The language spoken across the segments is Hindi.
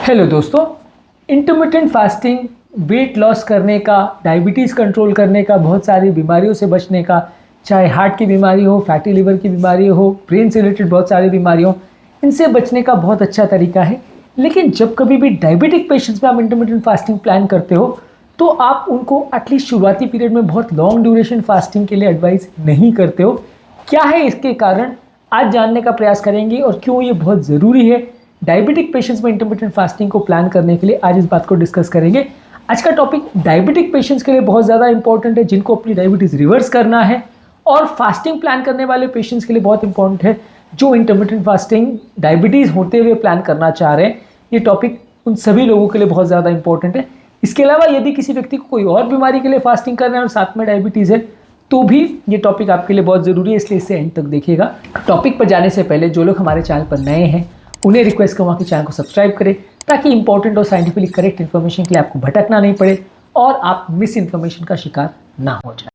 हेलो दोस्तों, इंटरमिटेंट फास्टिंग वेट लॉस करने का, डायबिटीज़ कंट्रोल करने का, बहुत सारी बीमारियों से बचने का, चाहे हार्ट की बीमारी हो, फैटी लिवर की बीमारी हो, ब्रेन से रिलेटेड बहुत सारी बीमारी हो, इनसे बचने का बहुत अच्छा तरीका है। लेकिन जब कभी भी डायबिटिक पेशेंट्स में आप इंटरमिटेंट फास्टिंग प्लान करते हो तो आप उनको एटलीस्ट शुरुआती पीरियड में बहुत लॉन्ग ड्यूरेशन फास्टिंग के लिए एडवाइस नहीं करते हो। क्या है इसके कारण, आज जानने का प्रयास करेंगे और क्यों ये बहुत ज़रूरी है डायबिटिक पेशेंट्स में इंटरमिटेंट फास्टिंग को प्लान करने के लिए। आज इस बात को डिस्कस करेंगे। आज का टॉपिक डायबिटिक पेशेंट्स के लिए बहुत ज़्यादा इंपॉर्टेंट है, जिनको अपनी डायबिटीज़ रिवर्स करना है, और फास्टिंग प्लान करने वाले पेशेंट्स के लिए बहुत इंपॉर्टेंट है जो इंटरमिटेंट फास्टिंग डायबिटीज़ होते हुए प्लान करना चाह रहे हैं। ये टॉपिक उन सभी लोगों के लिए बहुत ज़्यादा इंपॉर्टेंट है। इसके अलावा यदि किसी व्यक्ति को कोई और बीमारी के लिए फास्टिंग करना है और साथ में डायबिटीज़ है तो भी ये टॉपिक आपके लिए बहुत ज़रूरी है, इसलिए इसे एंड तक देखिएगा। टॉपिक पर जाने से पहले जो लोग हमारे चैनल पर नए हैं उन्हें रिक्वेस्ट करूँगा कि चैनल को सब्सक्राइब करें, ताकि इंपॉर्टेंट और साइंटिफिकली करेक्ट इन्फॉर्मेशन के लिए आपको भटकना नहीं पड़े और आप मिस इन्फॉर्मेशन का शिकार ना हो जाए।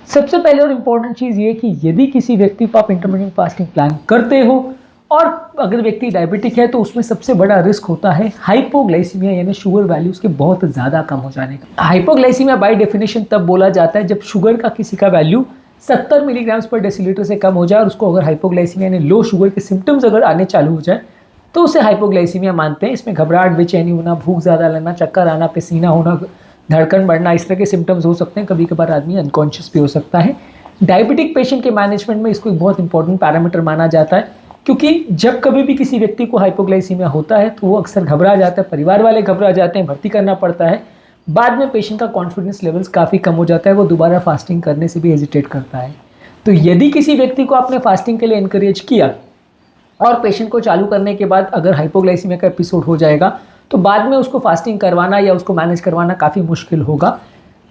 सबसे पहले और इम्पोर्टेंट चीज़ ये कि यदि किसी व्यक्ति को आप इंटरमिटेंट फास्टिंग प्लान करते हो और अगर व्यक्ति डायबिटिक है तो उसमें सबसे बड़ा रिस्क होता है हाइपोग्लाइसीमिया, यानी शुगर वैल्यूज़ के बहुत ज़्यादा कम हो जाने का। हाइपोग्लाइसीमिया बाय डेफिनेशन तब बोला जाता है जब शुगर का किसी का वैल्यू 70 मिलीग्राम्स पर डेसीलीटर से कम हो जाए और उसको अगर हाइपोग्लाइसीमिया यानी लो शुगर के सिम्टम्स अगर आने चालू हो जाए तो उसे हाइपोग्लाइसीमिया मानते हैं। इसमें घबराहट, बेचैनी होना, भूख ज़्यादा लगना, चक्कर आना, पसीना होना, धड़कन बढ़ना, इस तरह के सिम्टम्स हो सकते हैं। कभी कभार आदमी अनकॉन्शियस भी हो सकता है। डायबिटिक पेशेंट के मैनेजमेंट में इसको एक बहुत इंपॉर्टेंट पैरामीटर माना जाता है, क्योंकि जब कभी भी किसी व्यक्ति को हाइपोग्लाइसीमिया होता है तो वो अक्सर घबरा जाता है, परिवार वाले घबरा जाते हैं, भर्ती करना पड़ता है। बाद में पेशेंट का कॉन्फिडेंस लेवल्स काफ़ी कम हो जाता है, वो दोबारा फास्टिंग करने से भी हेजिटेट करता है। तो यदि किसी व्यक्ति को आपने फास्टिंग के लिए इनकरेज किया और पेशेंट को चालू करने के बाद अगर हाइपोग्लाइसीमिया का एपिसोड हो जाएगा तो बाद में उसको फास्टिंग करवाना या उसको मैनेज करवाना काफ़ी मुश्किल होगा।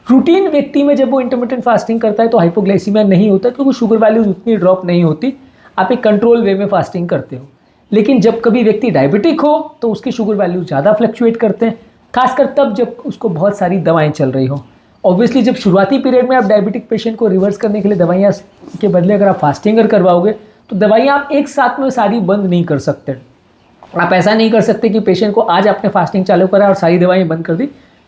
रूटीन व्यक्ति में जब वो इंटरमिटेंट फास्टिंग करता है तो हाइपोग्लाइसीमिया नहीं होता, क्योंकि शुगर वैल्यूज उतनी ड्रॉप नहीं होती, आप एक कंट्रोल वे में फास्टिंग करते हो। लेकिन जब कभी व्यक्ति डायबिटिक हो तो उसके शुगर वैल्यूज ज़्यादा फ्लक्चुएट करते हैं, खासकर तब जब उसको बहुत सारी दवाएँ चल रही हो। ऑब्वियसली जब शुरुआती पीरियड में आप डायबिटिक पेशेंट को रिवर्स करने के लिए दवाइयाँ के बदले अगर आप फास्टिंग अगर करवाओगे तो दवाइयाँ आप एक साथ में सारी बंद नहीं कर सकते। आप ऐसा नहीं कर सकते कि पेशेंट को आज आपने फास्टिंग चालू करा और सारी दवाइयाँ बंद कर दी,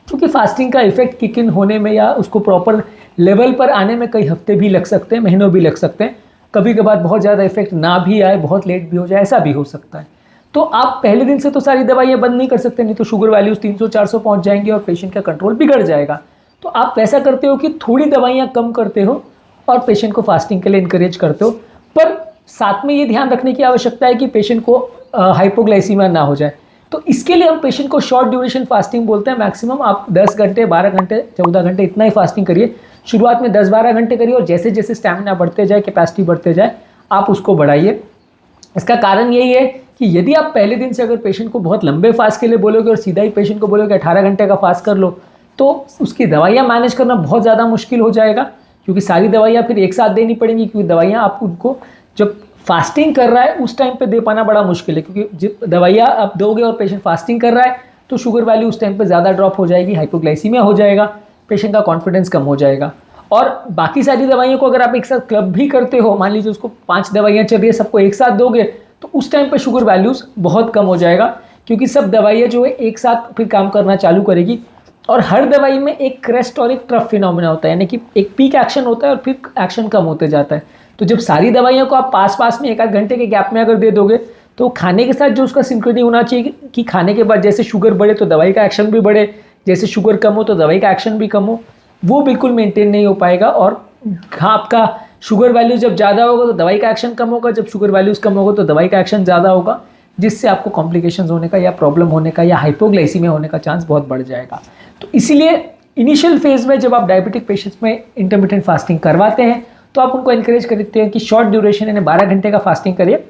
क्योंकि फास्टिंग का इफेक्ट किक इन होने में या उसको प्रॉपर लेवल पर आने में कई हफ्ते भी लग सकते हैं, महीनों भी लग सकते हैं। कभी कभार बहुत ज़्यादा इफेक्ट ना भी आए, बहुत लेट भी हो जाए, ऐसा भी हो सकता है। तो आप पहले दिन से तो सारी दवाइयाँ बंद नहीं कर सकते, नहीं तो शुगर वैल्यूज़ 300-400 पहुँच जाएंगे और पेशेंट का कंट्रोल बिगड़ जाएगा। तो आप वैसा करते हो कि थोड़ी दवाइयाँ कम करते हो और पेशेंट को फास्टिंग के लिए इंकरेज करते हो, पर साथ में ये ध्यान रखने की आवश्यकता है कि पेशेंट को हाइपोग्लाइसीमिया ना हो जाए। तो इसके लिए हम पेशेंट को शॉर्ट ड्यूरेशन फास्टिंग बोलते हैं। मैक्सिमम आप 10 घंटे, 12 घंटे, 14 घंटे इतना ही फास्टिंग करिए। शुरुआत में 10-12 घंटे करिए और जैसे जैसे स्टैमिना बढ़ते जाए, कैपेसिटी बढ़ते जाए, आप उसको बढ़ाइए। इसका कारण यही है कि यदि आप पहले दिन से अगर पेशेंट को बहुत लंबे फास्ट के लिए बोलोगे और सीधा ही पेशेंट को बोलोगे 18 घंटे का फास्ट कर लो, तो उसकी दवाइयाँ मैनेज करना बहुत ज़्यादा मुश्किल हो जाएगा, क्योंकि सारी दवाइयाँ फिर एक साथ देनी पड़ेंगी। क्योंकि दवाइयाँ आप उनको जब फास्टिंग कर रहा है उस टाइम पे दे पाना बड़ा मुश्किल है, क्योंकि जब दवाइयाँ आप दोगे और पेशेंट फास्टिंग कर रहा है तो शुगर वैल्यू उस टाइम पे ज़्यादा ड्रॉप हो जाएगी, हाइपोग्लाइसीमिया हो जाएगा, पेशेंट का कॉन्फिडेंस कम हो जाएगा। और बाकी सारी दवाइयों को अगर आप एक साथ क्लब भी करते हो, मान लीजिए उसको 5 दवाइयाँ चल रही है, सबको एक साथ दोगे तो उस टाइम पे शुगर वैल्यूज़ बहुत कम हो जाएगा, क्योंकि सब दवाइयाँ जो है एक साथ फिर काम करना चालू करेगी। और हर दवाई में एक क्रेस्ट और एक ट्रफ फिनोमेना होता है, यानी कि एक पीक एक्शन होता है और फिर एक्शन कम होते जाता है। तो जब सारी दवाइयों को आप पास पास में 1-8 घंटे के गैप में अगर दे दोगे तो खाने के साथ जो उसका सिंक्रोनी होना चाहिए कि खाने के बाद जैसे शुगर बढ़े तो दवाई का एक्शन भी बढ़े, जैसे शुगर कम हो तो दवाई का एक्शन भी कम हो, वो बिल्कुल मेंटेन नहीं हो पाएगा। और हाँ, आपका शुगर वैल्यू जब ज़्यादा होगा तो दवाई का एक्शन कम होगा, जब शुगर वैल्यूज़ कम होगा तो दवाई का एक्शन ज़्यादा होगा, जिससे आपको कॉम्प्लिकेशंस होने का या प्रॉब्लम होने का या हाइपोग्लाइसीमिया होने का चांस बहुत बढ़ जाएगा। तो इसीलिए इनिशियल फेज़ में जब आप डायबिटिक पेशेंट्स में इंटरमिटेंट फास्टिंग करवाते हैं तो आप उनको इनकरेज करते हैं कि शॉर्ट ड्यूरेशन यानी 12 घंटे का फास्टिंग करिए,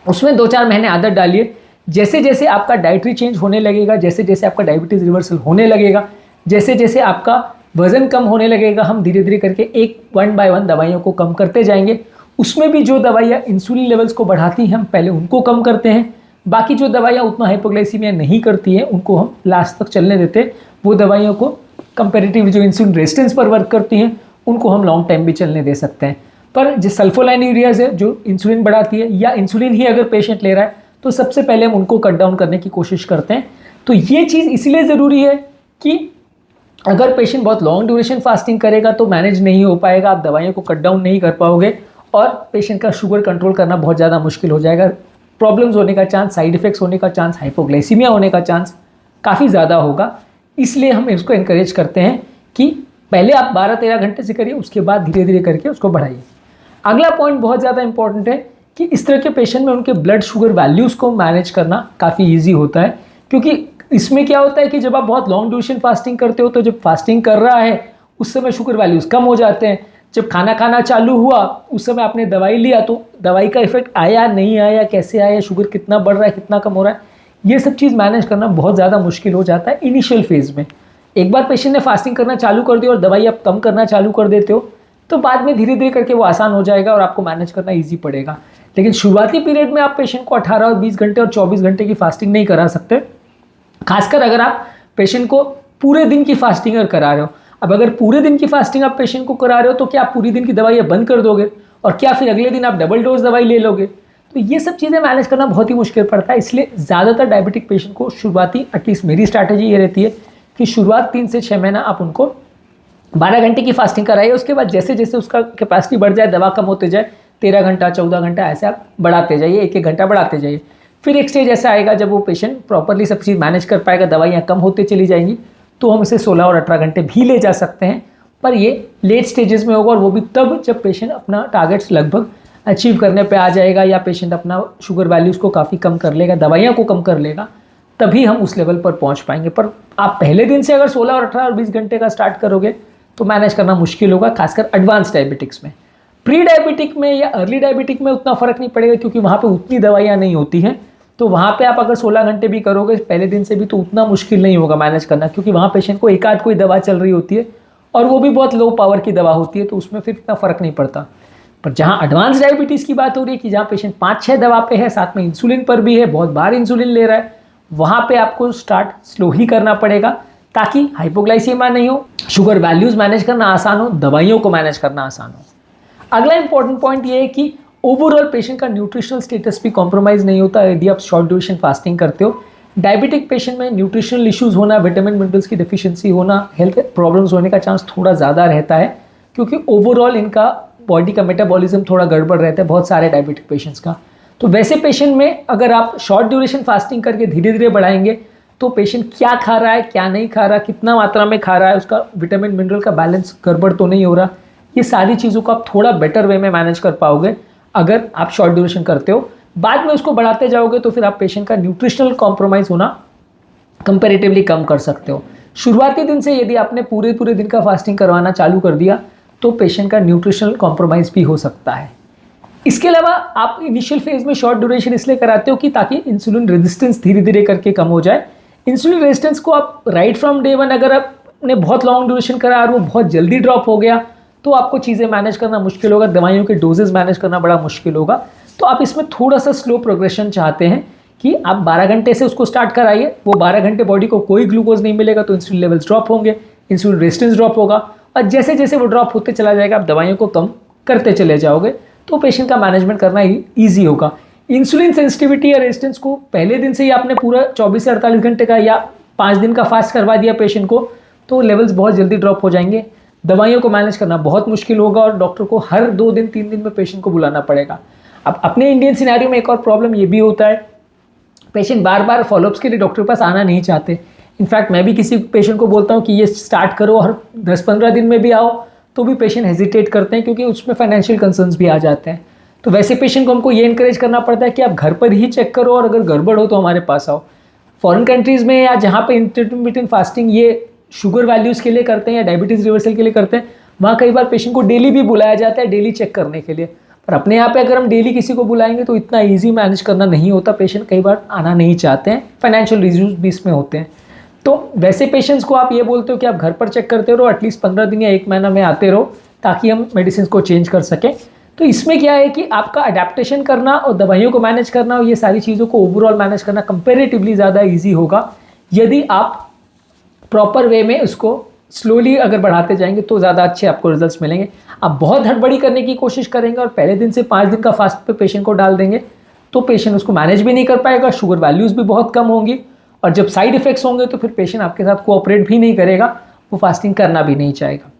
उसमें 2-4 महीने आदत डालिए। जैसे जैसे आपका डाइटरी चेंज होने लगेगा, जैसे जैसे आपका डायबिटीज़ रिवर्सल होने लगेगा, जैसे जैसे आपका वज़न कम होने लगेगा, हम धीरे धीरे करके 1 बाय 1 दवाइयों को कम करते जाएंगे। उसमें भी जो दवाइयाँ इंसुलिन लेवल्स को बढ़ाती हैं हम पहले उनको कम करते हैं, बाकी जो दवाइयाँ उतना हाइपोग्लाइसीमिया नहीं करती हैं उनको हम लास्ट तक चलने देते हैं, वो दवाइयों को कंपेरेटिव जो इंसुलिन रेजिस्टेंस पर वर्क करती हैं उनको हम लॉन्ग टाइम भी चलने दे सकते हैं। पर जो सल्फोलाइनयूरियाज है जो इंसुलिन बढ़ाती है, या इंसुलिन ही अगर पेशेंट ले रहा है तो सबसे पहले हम उनको कट डाउन करने की कोशिश करते हैं। तो ये चीज़ इसलिए ज़रूरी है कि अगर पेशेंट बहुत लॉन्ग ड्यूरेशन फास्टिंग करेगा तो मैनेज नहीं हो पाएगा, आप दवाइयों को कट डाउन नहीं कर पाओगे और पेशेंट का शुगर कंट्रोल करना बहुत ज़्यादा मुश्किल हो जाएगा। प्रॉब्लम्स होने का चांस, साइड इफेक्ट्स होने का चांस, हाइपोग्लाइसीमिया होने का चांस काफ़ी ज़्यादा होगा। इसलिए हम इसको इनकरेज करते हैं कि पहले आप 12-13 घंटे से करिए, उसके बाद धीरे धीरे करके उसको बढ़ाइए। अगला पॉइंट बहुत ज़्यादा इंपॉर्टेंट है कि इस तरह के पेशेंट में उनके ब्लड शुगर वैल्यूज़ को मैनेज करना काफ़ी ईजी होता है, क्योंकि इसमें क्या होता है कि जब आप बहुत लॉन्ग ड्यूरेशन फास्टिंग करते हो तो जब फास्टिंग कर रहा है उस समय शुगर वैल्यूज़ कम हो जाते हैं। जब खाना खाना चालू हुआ उस समय आपने दवाई लिया तो दवाई का इफेक्ट आया नहीं आया, कैसे आया, शुगर कितना बढ़ रहा है, कितना कम हो रहा है, ये सब चीज़ मैनेज करना बहुत ज़्यादा मुश्किल हो जाता है इनिशियल फेज़ में। एक बार पेशेंट ने फास्टिंग करना चालू कर दिया और दवाई आप कम करना चालू कर देते हो तो बाद में धीरे धीरे करके वो आसान हो जाएगा और आपको मैनेज करना ईजी पड़ेगा। लेकिन शुरुआती पीरियड में आप पेशेंट को 18 और 20 घंटे और 24 घंटे की फास्टिंग नहीं करा सकते, खासकर अगर आप पेशेंट को पूरे दिन की फास्टिंग अगर करा रहे हो। अब अगर पूरे दिन की फास्टिंग आप पेशेंट को करा रहे हो तो क्या आप पूरी दिन की दवाइयाँ बंद कर दोगे और क्या फिर अगले दिन आप डबल डोज दवाई ले लोगे? तो ये सब चीज़ें मैनेज करना बहुत ही मुश्किल पड़ता है। इसलिए ज़्यादातर डायबिटिक पेशेंट को शुरुआती, एटलीस्ट मेरी स्ट्रैटेजी ये रहती है कि शुरुआत 3 से 6 महीना आप उनको 12 घंटे की फास्टिंग कराइए। उसके बाद जैसे जैसे उसका कैपेसिटी बढ़ जाए, दवा कम होते जाए, 13 घंटा 14 घंटा ऐसे आप बढ़ाते जाइए, 1-1 घंटा बढ़ाते जाइए। फिर एक स्टेज ऐसा आएगा जब वो पेशेंट प्रॉपरली सब चीज़ मैनेज कर पाएगा, दवाइयाँ कम होते चली जाएंगी, तो हम इसे 16 और 18 घंटे भी ले जा सकते हैं। पर ये लेट स्टेजेस में होगा और वो भी तब जब पेशेंट अपना टारगेट्स लगभग अचीव करने पे आ जाएगा या पेशेंट अपना शुगर वैल्यूज़ को काफ़ी कम कर लेगा, दवाइयाँ को कम कर लेगा, तभी हम उस लेवल पर पहुँच पाएंगे। पर आप पहले दिन से अगर 16 और 18 और 20 घंटे का स्टार्ट करोगे तो मैनेज करना मुश्किल होगा, खासकर एडवांस डायबिटिक्स में। प्री डायबिटिक में या अर्ली डायबिटिक में उतना फ़र्क नहीं पड़ेगा क्योंकि वहाँ पे उतनी दवाइयाँ नहीं होती हैं, तो वहाँ पे आप अगर 16 घंटे भी करोगे पहले दिन से भी तो उतना मुश्किल नहीं होगा मैनेज करना, क्योंकि वहाँ पेशेंट को एक आध कोई दवा चल रही होती है और वो भी बहुत लो पावर की दवा होती है, तो उसमें फिर इतना फ़र्क नहीं पड़ता। पर जहाँ एडवांस डायबिटीज़ की बात हो रही है कि जहाँ पेशेंट 5-6 दवा पे है, साथ में इंसुलिन पर भी है, बहुत बार इंसुलिन ले रहा है, वहाँ पे आपको स्टार्ट स्लो ही करना पड़ेगा ताकि हाइपोग्लाइसीमिया नहीं हो, शुगर वैल्यूज़ मैनेज करना आसान हो, दवाइयों को मैनेज करना आसान हो। अगला इंपॉर्टेंट पॉइंट ये है कि ओवरऑल पेशेंट का न्यूट्रिशनल स्टेटस भी कॉम्प्रोमाइज़ नहीं होता यदि आप शॉर्ट ड्यूरेशन फास्टिंग करते हो। डायबिटिक पेशेंट में न्यूट्रिशनल इश्यूज़ होना, विटामिन मिनरल्स की डेफिशिएंसी होना, हेल्थ प्रॉब्लम्स होने का चांस थोड़ा ज़्यादा रहता है, क्योंकि ओवरऑल इनका बॉडी का मेटाबॉलिज्म थोड़ा गड़बड़ रहता है बहुत सारे डायबिटिक पेशेंट्स का। तो वैसे पेशेंट में अगर आप शॉर्ट ड्यूरेशन फास्टिंग करके धीरे धीरे बढ़ाएंगे तो पेशेंट क्या खा रहा है, क्या नहीं खा रहा, कितना मात्रा में खा रहा है, उसका विटामिन मिनरल का बैलेंस गड़बड़ तो नहीं हो रहा, ये सारी चीज़ों को आप थोड़ा बेटर वे में मैनेज कर पाओगे अगर आप शॉर्ट ड्यूरेशन करते हो। बाद में उसको बढ़ाते जाओगे तो फिर आप पेशेंट का न्यूट्रिशनल कॉम्प्रोमाइज़ होना कंपैरेटिवली कम कर सकते हो। शुरुआती दिन से यदि आपने पूरे दिन का फास्टिंग करवाना चालू कर दिया तो पेशेंट का न्यूट्रिशनल कॉम्प्रोमाइज़ भी हो सकता है। इसके अलावा आप इनिशियल फेज में शॉर्ट ड्यूरेशन इसलिए कराते हो कि ताकि इंसुलिन रेजिस्टेंस धीरे धीरे करके कम हो जाए। इंसुलिन रेजिस्टेंस को आप राइट फ्रॉम डे वन अगर आपने बहुत लॉन्ग ड्यूरेशन करा और वो बहुत जल्दी ड्रॉप हो गया तो आपको चीज़ें मैनेज करना मुश्किल होगा, दवाइयों के डोजेस मैनेज करना बड़ा मुश्किल होगा। तो आप इसमें थोड़ा सा स्लो प्रोग्रेशन चाहते हैं कि आप 12 घंटे से उसको स्टार्ट कराइए, वो 12 घंटे बॉडी को कोई ग्लूकोज नहीं मिलेगा तो इंसुलिन लेवल्स ड्रॉप होंगे, इंसुलिन रेजिस्टेंस ड्रॉप होगा और जैसे जैसे वो ड्रॉप होते चला जाएगा आप दवाइयों को कम करते चले जाओगे तो पेशेंट का मैनेजमेंट करना ईजी होगा। इंसुलिन सेंसिटिविटी या रेजिस्टेंस को पहले दिन से ही आपने पूरा 24 से 48 घंटे का या 5 दिन का फास्ट करवा दिया पेशेंट को तो लेवल्स बहुत जल्दी ड्रॉप हो जाएंगे, दवाइयों को मैनेज करना बहुत मुश्किल होगा और डॉक्टर को हर 2 दिन 3 दिन में पेशेंट को बुलाना पड़ेगा। अब अपने इंडियन सिनेरियो में एक और प्रॉब्लम ये भी होता है, पेशेंट बार बार फॉलोअप्स के लिए डॉक्टर के पास आना नहीं चाहते। इनफैक्ट मैं भी किसी पेशेंट को बोलता हूँ कि ये स्टार्ट करो और 10-15 दिन में भी आओ तो भी पेशेंट हेजिटेट करते हैं क्योंकि उसमें फाइनेंशियल कंसर्न्स भी आ जाते हैं। तो वैसे पेशेंट को हमको ये इंकरेज करना पड़ता है कि आप घर पर ही चेक करो और अगर गड़बड़ हो तो हमारे पास आओ। फॉरेन कंट्रीज़ में या जहाँ पे इंटरमिटेंट फास्टिंग ये शुगर वैल्यूज़ के लिए करते हैं या डायबिटीज़ रिवर्सल के लिए करते हैं, वहाँ कई बार पेशेंट को डेली भी बुलाया जाता है डेली चेक करने के लिए। पर अपने यहाँ पे अगर हम डेली किसी को बुलाएंगे तो इतना ईजी मैनेज करना नहीं होता, पेशेंट कई बार आना नहीं चाहते हैं, फाइनेंशियल रीजंस भी इसमें होते हैं। तो वैसे पेशेंट्स को आप ये बोलते हो कि आप घर पर चेक करते रहो, एटलीस्ट 15 दिन या 1 महीना में आते रहो ताकि हम मेडिसिन को चेंज कर सकें। तो इसमें क्या है कि आपका अडेप्टेशन करना और दवाइयों को मैनेज करना और ये सारी चीज़ों को ओवरऑल मैनेज करना कंपेरेटिवली ज़्यादा ईजी होगा यदि आप प्रॉपर वे में उसको स्लोली अगर बढ़ाते जाएंगे तो ज़्यादा अच्छे आपको रिजल्ट्स मिलेंगे। आप बहुत हड़बड़ी करने की कोशिश करेंगे और पहले दिन से 5 दिन का फास्ट पे पेशेंट को डाल देंगे तो पेशेंट उसको मैनेज भी नहीं कर पाएगा, शुगर वैल्यूज़ भी बहुत कम होंगी और जब साइड इफेक्ट्स होंगे तो फिर पेशेंट आपके साथ कोऑपरेट भी नहीं करेगा, वो फास्टिंग करना भी नहीं चाहेगा।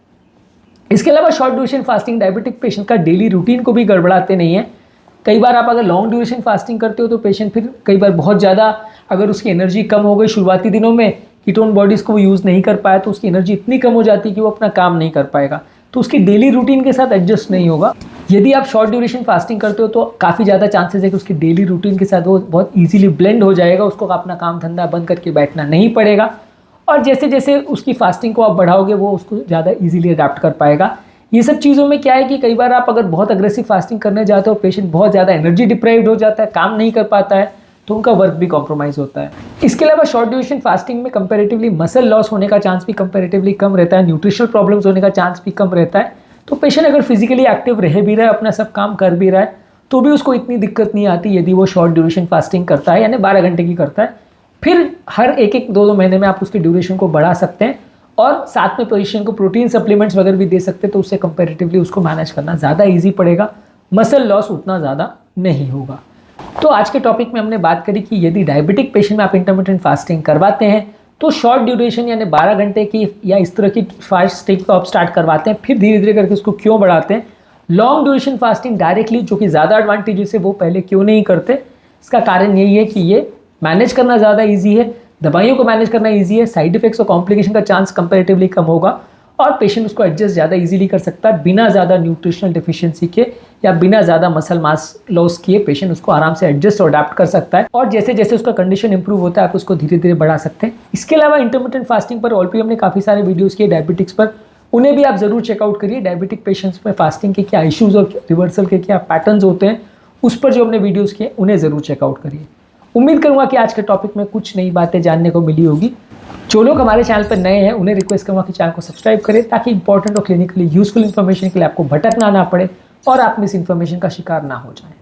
इसके अलावा short duration fasting diabetic patient का डेली रूटीन को भी गड़बड़ाते नहीं है। कई बार आप अगर लॉन्ग ड्यूरेशन फास्टिंग करते हो तो पेशेंट फिर कई बार बहुत ज़्यादा अगर उसकी एनर्जी कम हो गई शुरुआती दिनों में, कीटोन बॉडीज़ को वो यूज़ नहीं कर पाया तो उसकी एनर्जी इतनी कम हो जाती है कि वो अपना काम नहीं कर पाएगा, तो उसकी डेली रूटीन के साथ एडजस्ट नहीं होगा। यदि आप शॉर्ट ड्यूरेशन फास्टिंग करते हो तो काफ़ी ज़्यादा चांसेस है कि उसकी डेली रूटीन के साथ वो बहुत ईजिली ब्लेंड हो जाएगा, उसको अपना काम धंधा बंद करके बैठना नहीं पड़ेगा और जैसे जैसे उसकी फास्टिंग को आप बढ़ाओगे वो उसको ज़्यादा ईजिली अडाप्ट कर पाएगा। ये सब चीज़ों में क्या है कि कई बार आप अगर बहुत अग्रेसिव फास्टिंग करने जाते हो, पेशेंट बहुत ज़्यादा एनर्जी डिप्राइव्ड हो जाता है, काम नहीं कर पाता है, तो उनका वर्क भी कॉम्प्रोमाइज़ होता है। इसके अलावा शॉर्ट ड्यूरेशन फास्टिंग में कंपैरेटिवली मसल लॉस होने का चांस भी कंपैरेटिवली कम रहता है, न्यूट्रिशनल प्रॉब्लम्स होने का चांस भी कम रहता है। तो पेशेंट अगर फिजिकली एक्टिव रह भी रहा है, अपना सब काम कर भी रहा है, तो भी उसको इतनी दिक्कत नहीं आती यदि वो शॉर्ट ड्यूरेशन फास्टिंग करता है, यानी 12 घंटे की करता है। फिर हर एक 2 महीने में आप उसकी ड्यूरेशन को बढ़ा सकते हैं और साथ में पेशेंट को प्रोटीन सप्लीमेंट्स वगैरह भी दे सकते हैं, तो उससे कंपैरेटिवली उसको मैनेज करना ज़्यादा ईजी पड़ेगा, मसल लॉस उतना ज़्यादा नहीं होगा। तो आज के टॉपिक में हमने बात करी कि यदि डायबिटिक पेशेंट में आप इंटरमिटेंट फास्टिंग करवाते हैं तो शॉर्ट ड्यूरेशन यानी 12 घंटे की या इस तरह की फास्टिंग को आप स्टार्ट करवाते हैं, फिर धीरे धीरे करके उसको क्यों बढ़ाते हैं। लॉन्ग ड्यूरेशन फास्टिंग डायरेक्टली जो कि ज़्यादा एडवांटेजेस है वो पहले क्यों नहीं करते, इसका कारण यही है कि ये मैनेज करना ज़्यादा ईजी है, दवाइयों को मैनेज करना ईजी है, साइड इफेक्ट्स और कॉम्प्लिकेशन का चांस कंपैरेटिवली कम होगा और पेशेंट उसको एडजस्ट ज़्यादा इजीली कर सकता है बिना ज़्यादा न्यूट्रिशनल डिफिशियंसी के या बिना ज़्यादा मसल मास लॉस किए। पेशेंट उसको आराम से एडजस्ट और अडेप्ट कर सकता है और जैसे जैसे उसका कंडीशन इंप्रूव होता है आप उसको धीरे धीरे बढ़ा सकते हैं। इसके अलावा इंटरमिटेंट फास्टिंग पर ऑलरेडी हमने काफ़ी सारे वीडियोज़ किए डायबिटिक्स पर, उन्हें भी आप ज़रूर चेकआउट करिए। डायबिटिक पेशेंट्स में फास्टिंग के क्या इश्यूज़ और रिवर्सल के क्या पैटर्न्स होते हैं उस पर जो हमने वीडियोज़ किए उन्हें ज़रूर चेकआउट करिए। उम्मीद करूंगा कि आज के टॉपिक में कुछ नई बातें जानने को मिली होगी। जो लोग हमारे चैनल पर नए हैं उन्हें रिक्वेस्ट करूंगा कि चैनल को सब्सक्राइब करें ताकि इंपॉर्टेंट और क्लिनिकली यूजफुल इन्फॉर्मेशन के लिए आपको भटकना ना पड़े और आप मिस इन्फॉर्मेशन का शिकार ना हो जाएं।